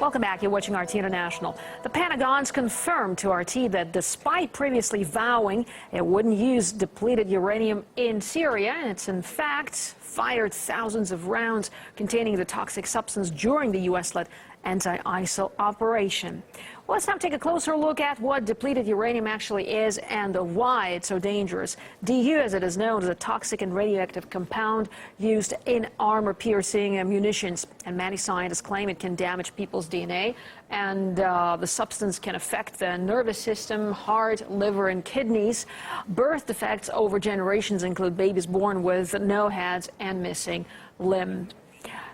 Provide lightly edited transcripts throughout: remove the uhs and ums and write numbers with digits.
Welcome back. You're watching RT International. The Pentagon's confirmed to RT that despite previously vowing it wouldn't use depleted uranium in Syria, it's in fact fired thousands of rounds containing the toxic substance during the U.S.-led anti-ISIL operation. Well, let's now take a closer look at what depleted uranium actually is and why it's so dangerous. DU, as it is known, is a toxic and radioactive compound used in armor-piercing munitions. And many scientists claim it can damage people's DNA, and the substance can affect the nervous system, heart, liver, and kidneys. Birth defects over generations include babies born with no heads and missing limbs.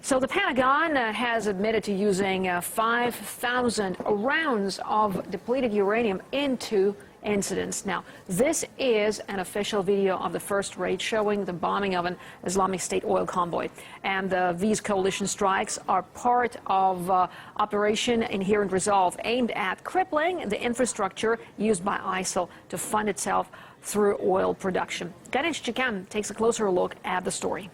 So the Pentagon has admitted to using 5,000 rounds of depleted uranium in 2 incidents. Now, this is an official video of the first raid showing the bombing of an Islamic State oil convoy. And these coalition strikes are part of Operation Inherent Resolve, aimed at crippling the infrastructure used by ISIL to fund itself through oil production. Hijkack takes a closer look at the story.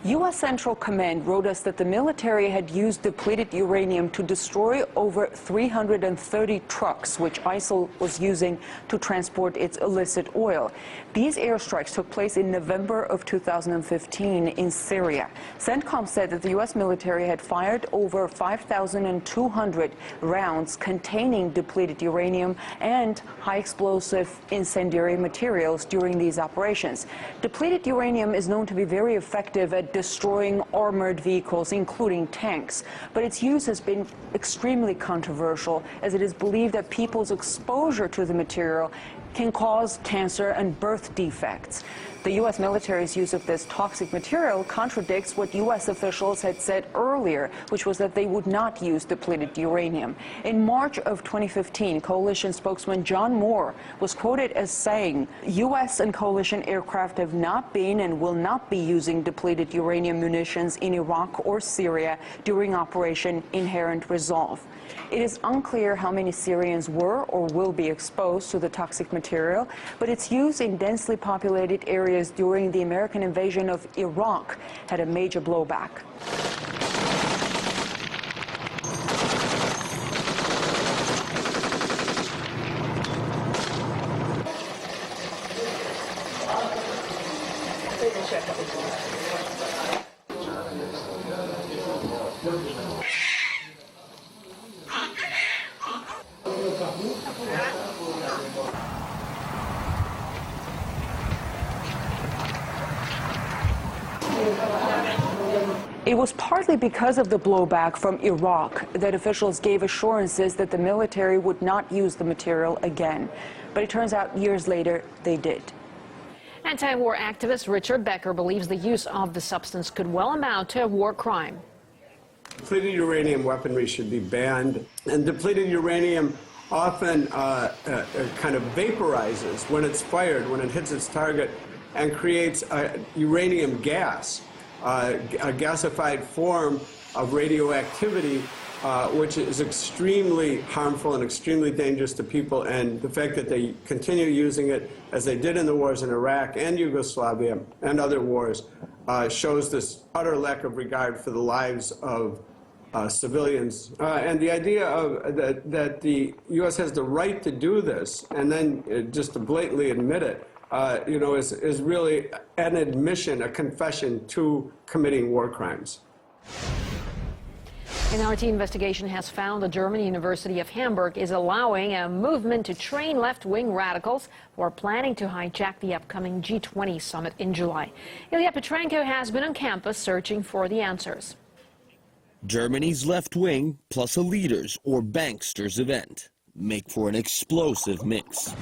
U.S. Central Command wrote us that the military had used depleted uranium to destroy over 330 trucks, which ISIL was using to transport its illicit oil. These airstrikes took place in November of 2015 in Syria. CENTCOM said that the U.S. military had fired over 5,200 rounds containing depleted uranium and high explosive incendiary materials during these operations. Depleted uranium is known to be very effective at destroying armored vehicles, including tanks. But its use has been extremely controversial, as it is believed that people's exposure to the material can cause cancer and birth defects. The U.S. military's use of this toxic material contradicts what U.S. officials had said earlier, which was that they would not use depleted uranium. In March of 2015, coalition spokesman John Moore was quoted as saying, U.S. and coalition aircraft have not been and will not be using depleted uranium munitions in Iraq or Syria during Operation Inherent Resolve. It is unclear how many Syrians were or will be exposed to the toxic material, but its use in densely populated areas during the American invasion of Iraq had a major blowback. It was partly because of the blowback from Iraq that officials gave assurances that the military would not use the material again. But it turns out years later they did. Anti-war activist Richard Becker believes the use of the substance could well amount to a war crime. Depleted uranium weaponry should be banned, and depleted uranium often kind of vaporizes when it's fired, when it hits its target, and creates uranium gas, a gasified form of radioactivity, which is extremely harmful and extremely dangerous to people. And the fact that they continue using it, as they did in the wars in Iraq and Yugoslavia and other wars, shows this utter lack of regard for the lives of civilians. And the idea of that the U.S. has the right to do this and then just to blatantly admit it, you know, is really an admission, a confession to committing war crimes. An RT investigation has found the German University of Hamburg is allowing a movement to train left-wing radicals who are planning to hijack the upcoming G20 summit in July. Ilya Petrenko has been on campus searching for the answers. Germany's left wing plus a leaders or banksters event make for an explosive mix.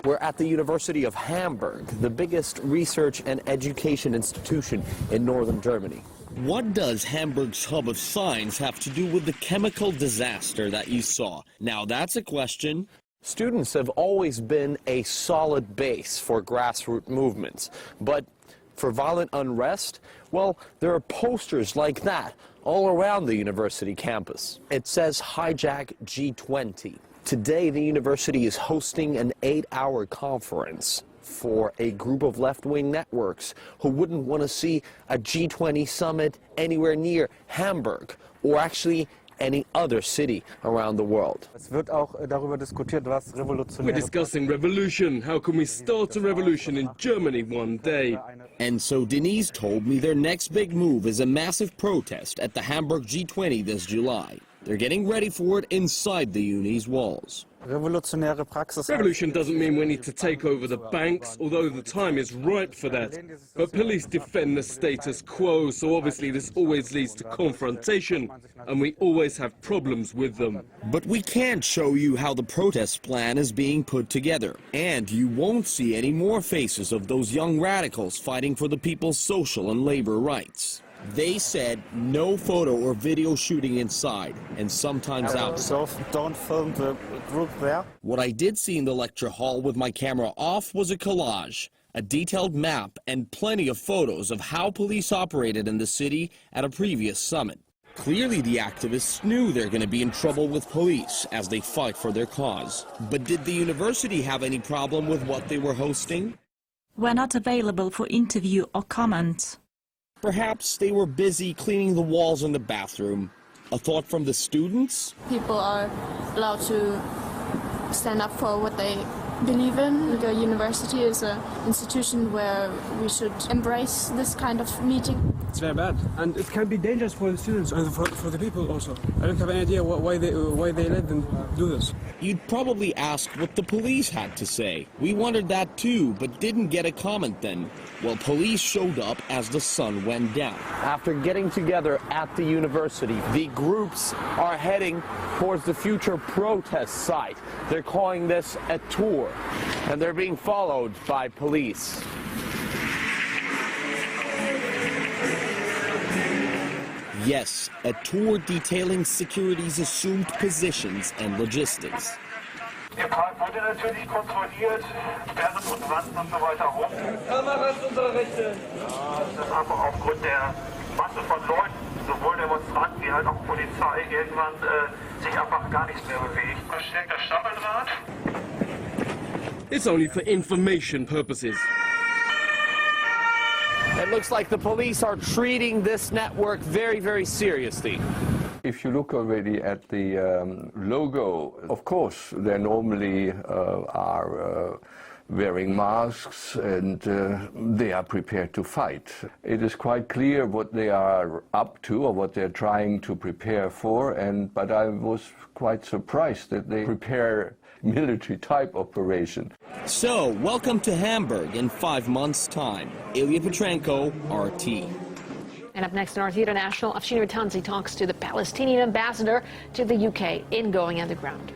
We're at the University of Hamburg, the biggest research and education institution in northern Germany. What does Hamburg's hub of science have to do with the chemical disaster that you saw? Now that's a question. Students have always been a solid base for grassroots movements, but for violent unrest, well, there are posters like that all around the university campus. It says Hijack G20. Today, the university is hosting an 8-hour conference for a group of left-wing networks who wouldn't want to see a G20 summit anywhere near Hamburg or actually any other city around the world. We're discussing revolution. How can we start a revolution in Germany one day? And so Denise told me their next big move is a massive protest at the Hamburg G20 this July. They're getting ready for it inside the uni's walls. Revolution doesn't mean we need to take over the banks, although the time is ripe for that. But police defend the status quo, so obviously this always leads to confrontation, and we always have problems with them. But we can't show you how the protest plan is being put together. And you won't see any more faces of those young radicals fighting for the people's social and labor rights. They said no photo or video shooting inside, and sometimes outside. So don't film the group there. What I did see in the lecture hall with my camera off was a collage, a detailed map, and plenty of photos of how police operated in the city at a previous summit. Clearly the activists knew they're going to be in trouble with police as they fight for their cause. But did the university have any problem with what they were hosting? We're not available for interview or comment. Perhaps they were busy cleaning the walls in the bathroom. A thought from the students? People are allowed to stand up for what they believe in. The university is an institution where we should embrace this kind of meeting. It's very bad, and it can be dangerous for the students and for the people also. I don't have any idea why they let them do this. You'd probably ask what the police had to say. We wondered that too, but didn't get a comment then. Well, police showed up as the sun went down. After getting together at the university, the groups are heading towards the future protest site. They're calling this a tour, and they're being followed by police. Yes, a tour detailing security's assumed positions and logistics. Der Park wurde natürlich kontrolliert, Sperren und Wanden und so weiter rum. Kameras unsere Rechte. Das ist aber aufgrund der Masse von Leuten, sowohl Demonstranten wie halt auch Polizei, irgendwann sich einfach gar nichts mehr bewegt. Verstärkter Stacheldraht. It's only for information purposes. It looks like the police are treating this network very, very seriously. If you look already at the logo, of course, they normally are wearing masks and they are prepared to fight. It is quite clear what they are up to or what they're trying to prepare for, but I was quite surprised that they prepare military-type operation. So, welcome to Hamburg in 5 months' time. Ilya Petrenko, RT. And up next on RT International, Afshin Ratanzi talks to the Palestinian ambassador to the UK in Going Underground.